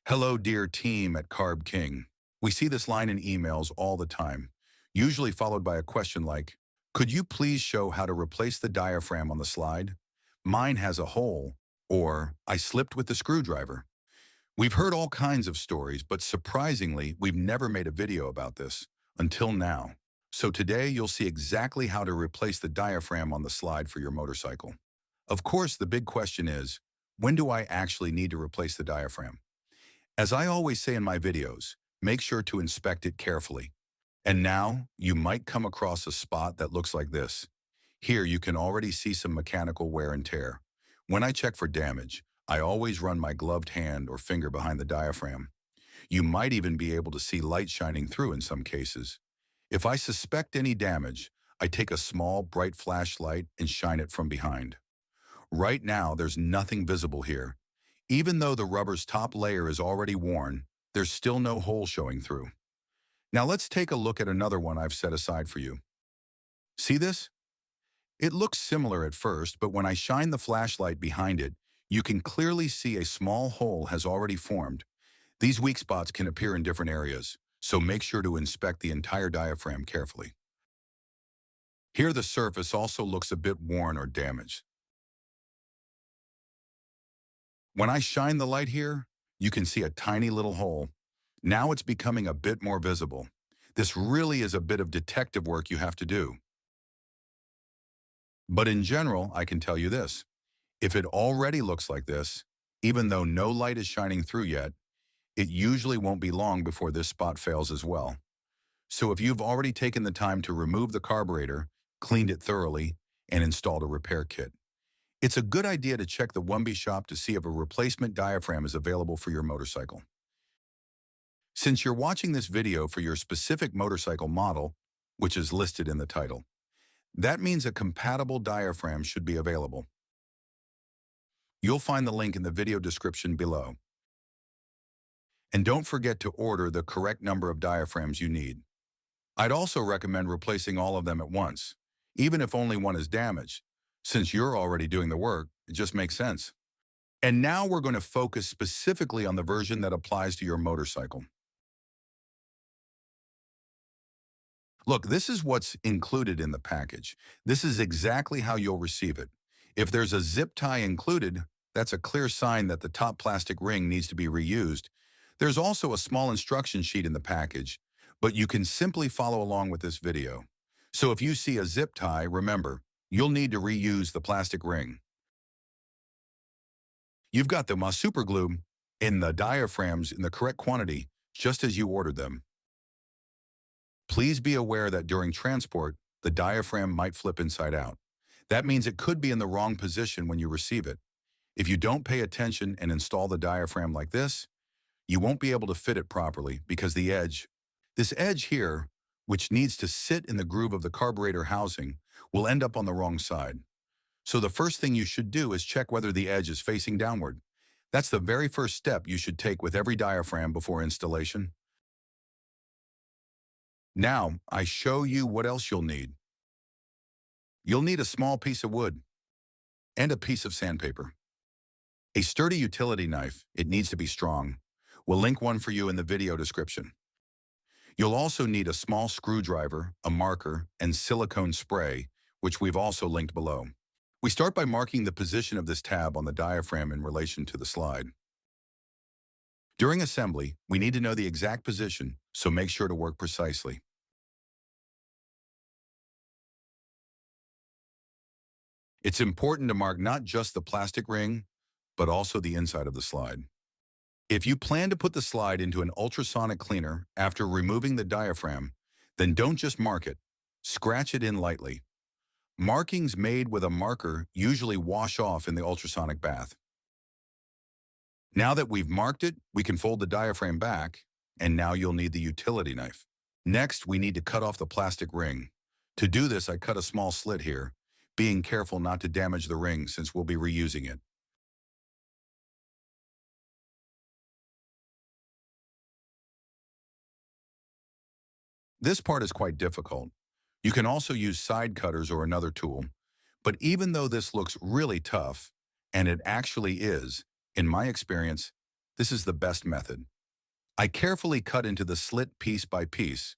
Hello, dear team at Carb King. We see this line in emails all the time, usually followed by a question like, could you please show how to replace the diaphragm on the slide? Mine has a hole, or I slipped with the screwdriver. We've heard all kinds of stories, but surprisingly, we've never made a video about this, until now. So today, you'll see exactly how to replace the diaphragm on the slide for your motorcycle. Of course, the big question is, when do I actually need to replace the diaphragm? As I always say in my videos, make sure to inspect it carefully. And now, you might come across a spot that looks like this. Here you can already see some mechanical wear and tear. When I check for damage, I always run my gloved hand or finger behind the diaphragm. You might even be able to see light shining through in some cases. If I suspect any damage, I take a small, bright flashlight and shine it from behind. Right now, there's nothing visible here. Even though the rubber's top layer is already worn, there's still no hole showing through. Now let's take a look at another one I've set aside for you. See this? It looks similar at first, but when I shine the flashlight behind it, you can clearly see a small hole has already formed. These weak spots can appear in different areas, so make sure to inspect the entire diaphragm carefully. Here the surface also looks a bit worn or damaged. When I shine the light here, you can see a tiny little hole. Now it's becoming a bit more visible. This really is a bit of detective work you have to do. But in general, I can tell you this. If it already looks like this, even though no light is shining through yet, it usually won't be long before this spot fails as well. So if you've already taken the time to remove the carburetor, cleaned it thoroughly, and installed a repair kit, it's a good idea to check the Wumby shop to see if a replacement diaphragm is available for your motorcycle. Since you're watching this video for your specific motorcycle model, which is listed in the title, that means a compatible diaphragm should be available. You'll find the link in the video description below. And don't forget to order the correct number of diaphragms you need. I'd also recommend replacing all of them at once, even if only one is damaged. Since you're already doing the work, it just makes sense. And now we're going to focus specifically on the version that applies to your motorcycle. Look, this is what's included in the package. This is exactly how you'll receive it. If there's a zip tie included, that's a clear sign that the top plastic ring needs to be reused. There's also a small instruction sheet in the package, but you can simply follow along with this video. So if you see a zip tie, remember, you'll need to reuse the plastic ring. You've got the super glue in the diaphragms in the correct quantity, just as you ordered them. Please be aware that during transport, the diaphragm might flip inside out. That means it could be in the wrong position when you receive it. If you don't pay attention and install the diaphragm like this, you won't be able to fit it properly because this edge here, which needs to sit in the groove of the carburetor housing, will end up on the wrong side. So the first thing you should do is check whether the edge is facing downward. That's the very first step you should take with every diaphragm before installation. Now, I show you what else you'll need. You'll need a small piece of wood and a piece of sandpaper. A sturdy utility knife, it needs to be strong. We'll link one for you in the video description. You'll also need a small screwdriver, a marker, and silicone spray, which we've also linked below. We start by marking the position of this tab on the diaphragm in relation to the slide. During assembly, we need to know the exact position, so make sure to work precisely. It's important to mark not just the plastic ring, but also the inside of the slide. If you plan to put the slide into an ultrasonic cleaner after removing the diaphragm, then don't just mark it, scratch it in lightly. Markings made with a marker usually wash off in the ultrasonic bath. Now that we've marked it, we can fold the diaphragm back, and now you'll need the utility knife. Next, we need to cut off the plastic ring. To do this, I cut a small slit here, being careful not to damage the ring since we'll be reusing it. This part is quite difficult. You can also use side cutters or another tool, but even though this looks really tough, and it actually is, in my experience, This is the best method. I carefully cut into the slit piece by piece,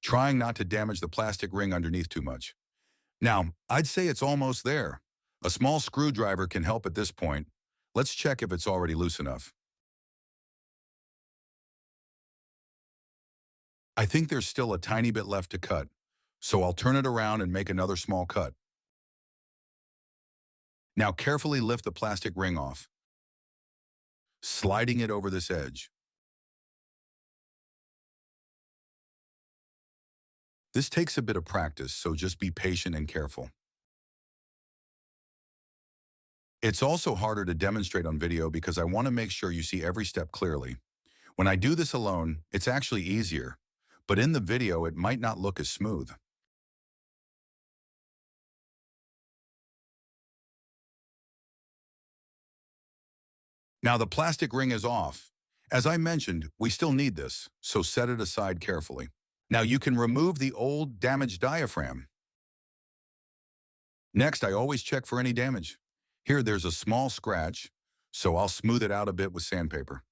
trying not to damage the plastic ring underneath too much. Now, I'd say it's almost there. A small screwdriver can help at this point. Let's check if it's already loose enough. I think there's still a tiny bit left to cut, so I'll turn it around and make another small cut. Now carefully lift the plastic ring off, sliding it over this edge. This takes a bit of practice, so just be patient and careful. It's also harder to demonstrate on video because I want to make sure you see every step clearly. When I do this alone, it's actually easier, but in the video it might not look as smooth. Now the plastic ring is off. As I mentioned, we still need this, so set it aside carefully. Now you can remove the old damaged diaphragm. Next, I always check for any damage. Here there's a small scratch, so I'll smooth it out a bit with sandpaper.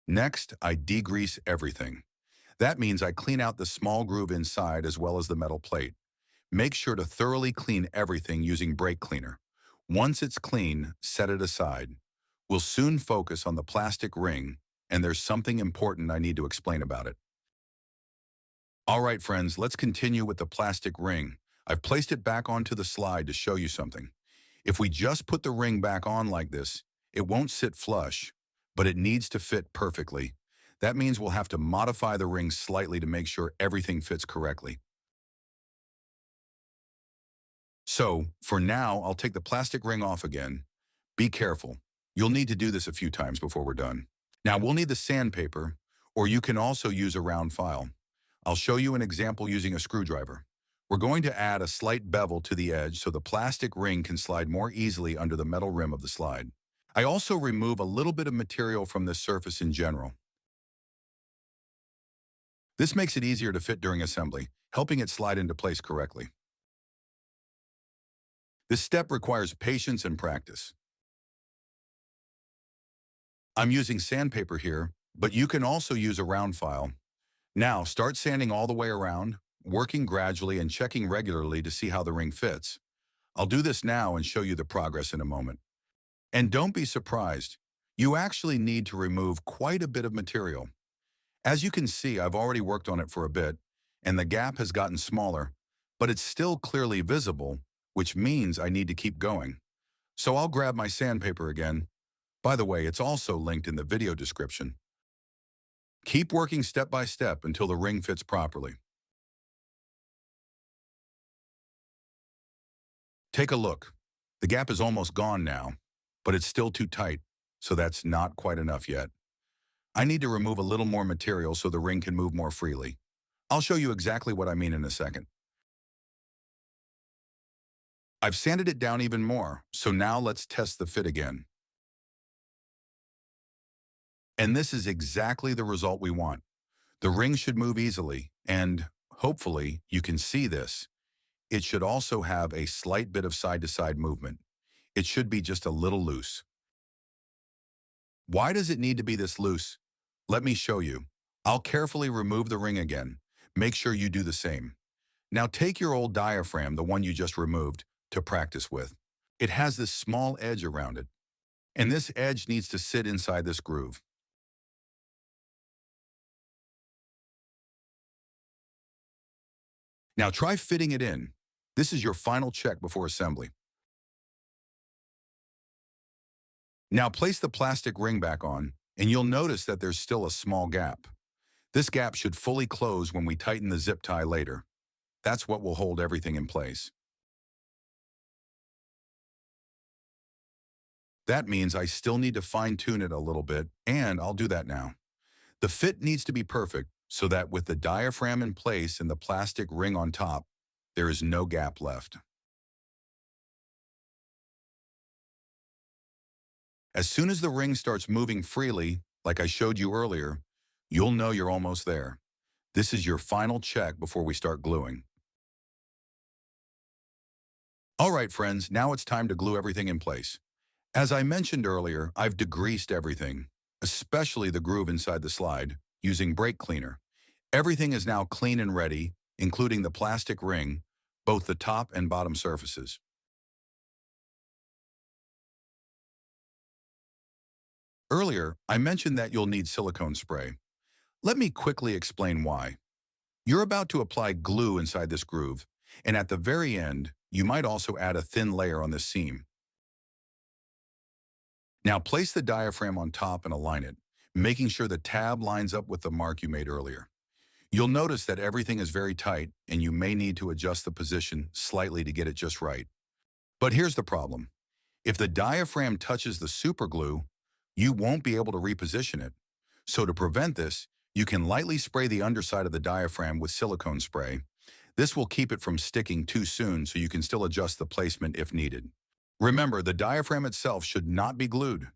Next, I degrease everything. That means I clean out the small groove inside as well as the metal plate. Make sure to thoroughly clean everything using brake cleaner. Once it's clean, set it aside. We'll soon focus on the plastic ring, and there's something important I need to explain about it. All right, friends, let's continue with the plastic ring. I've placed it back onto the slide to show you something. If we just put the ring back on like this, it won't sit flush, but it needs to fit perfectly. That means we'll have to modify the ring slightly to make sure everything fits correctly. So, for now, I'll take the plastic ring off again. Be careful. You'll need to do this a few times before we're done. Now, we'll need the sandpaper, or you can also use a round file. I'll show you an example using a screwdriver. We're going to add a slight bevel to the edge so the plastic ring can slide more easily under the metal rim of the slide. I also remove a little bit of material from this surface in general. This makes it easier to fit during assembly, helping it slide into place correctly. This step requires patience and practice. I'm using sandpaper here, but you can also use a round file. Now, start sanding all the way around, working gradually and checking regularly to see how the ring fits. I'll do this now and show you the progress in a moment. And don't be surprised, you actually need to remove quite a bit of material. As you can see, I've already worked on it for a bit, and the gap has gotten smaller, but it's still clearly visible, which means I need to keep going. So I'll grab my sandpaper again. By the way, it's also linked in the video description. Keep working step by step until the ring fits properly. Take a look. The gap is almost gone now, but it's still too tight, so that's not quite enough yet. I need to remove a little more material so the ring can move more freely. I'll show you exactly what I mean in a second. I've sanded it down even more, so now let's test the fit again. And this is exactly the result we want. The ring should move easily, and hopefully you can see this. It should also have a slight bit of side-to-side movement. It should be just a little loose. Why does it need to be this loose? Let me show you. I'll carefully remove the ring again. Make sure you do the same. Now take your old diaphragm, the one you just removed, to practice with. It has this small edge around it, and this edge needs to sit inside this groove. Now try fitting it in. This is your final check before assembly. Now place the plastic ring back on, and you'll notice that there's still a small gap. This gap should fully close when we tighten the zip tie later. That's what will hold everything in place. That means I still need to fine-tune it a little bit, and I'll do that now. The fit needs to be perfect so that with the diaphragm in place and the plastic ring on top, there is no gap left. As soon as the ring starts moving freely, like I showed you earlier, you'll know you're almost there. This is your final check before we start gluing. All right, friends, now it's time to glue everything in place. As I mentioned earlier, I've degreased everything, especially the groove inside the slide, using brake cleaner. Everything is now clean and ready, including the plastic ring, both the top and bottom surfaces. Earlier, I mentioned that you'll need silicone spray. Let me quickly explain why. You're about to apply glue inside this groove, and at the very end, you might also add a thin layer on this seam. Now place the diaphragm on top and align it, making sure the tab lines up with the mark you made earlier. You'll notice that everything is very tight, and you may need to adjust the position slightly to get it just right. But here's the problem. If the diaphragm touches the superglue, you won't be able to reposition it. So to prevent this, you can lightly spray the underside of the diaphragm with silicone spray. This will keep it from sticking too soon so you can still adjust the placement if needed. Remember, the diaphragm itself should not be glued.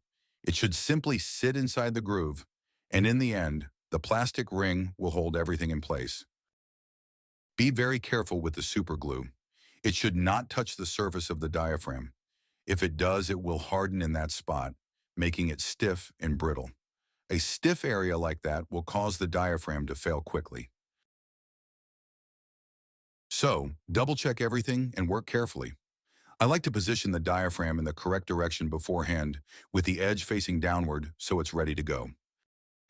It should simply sit inside the groove, and in the end, the plastic ring will hold everything in place. Be very careful with the superglue. It should not touch the surface of the diaphragm. If it does, it will harden in that spot, making it stiff and brittle. A stiff area like that will cause the diaphragm to fail quickly. So, double-check everything and work carefully. I like to position the diaphragm in the correct direction beforehand, with the edge facing downward so it's ready to go.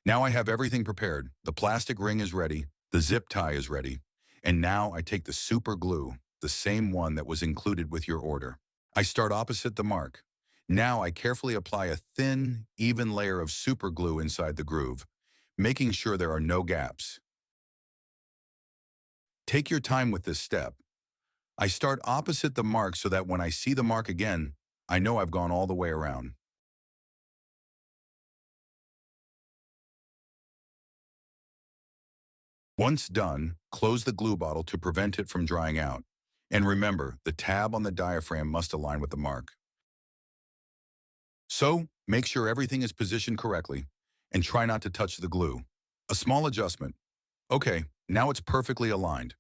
Now I have everything prepared. The plastic ring is ready, the zip tie is ready, and now I take the super glue, the same one that was included with your order. I start opposite the mark. Now I carefully apply a thin, even layer of super glue inside the groove, making sure there are no gaps. Take your time with this step. I start opposite the mark so that when I see the mark again, I know I've gone all the way around. Once done, close the glue bottle to prevent it from drying out. And remember, the tab on the diaphragm must align with the mark. So, make sure everything is positioned correctly and try not to touch the glue. A small adjustment. Okay, now it's perfectly aligned.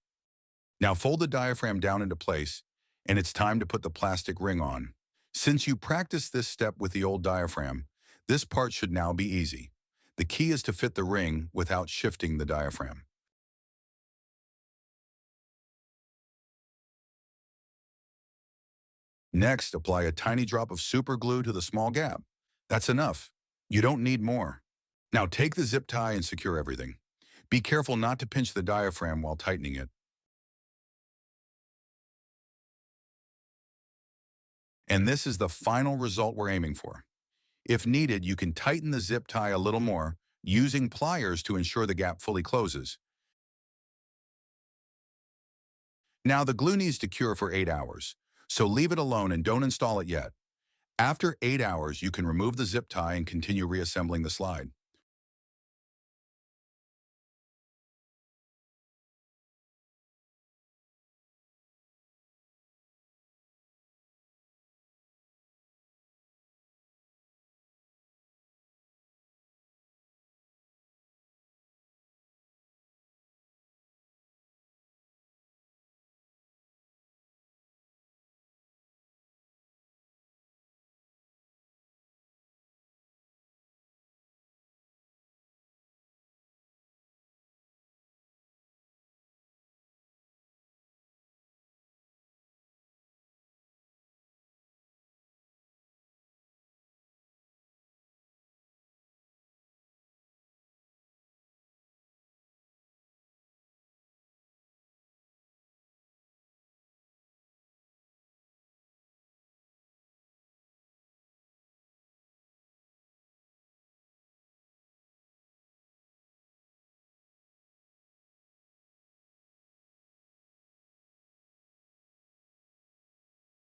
Now fold the diaphragm down into place, and it's time to put the plastic ring on. Since you practiced this step with the old diaphragm, this part should now be easy. The key is to fit the ring without shifting the diaphragm. Next, apply a tiny drop of super glue to the small gap. That's enough. You don't need more. Now take the zip tie and secure everything. Be careful not to pinch the diaphragm while tightening it. And this is the final result we're aiming for. If needed, you can tighten the zip tie a little more, using pliers to ensure the gap fully closes. Now the glue needs to cure for 8 hours, so leave it alone and don't install it yet. After 8 hours, you can remove the zip tie and continue reassembling the slide.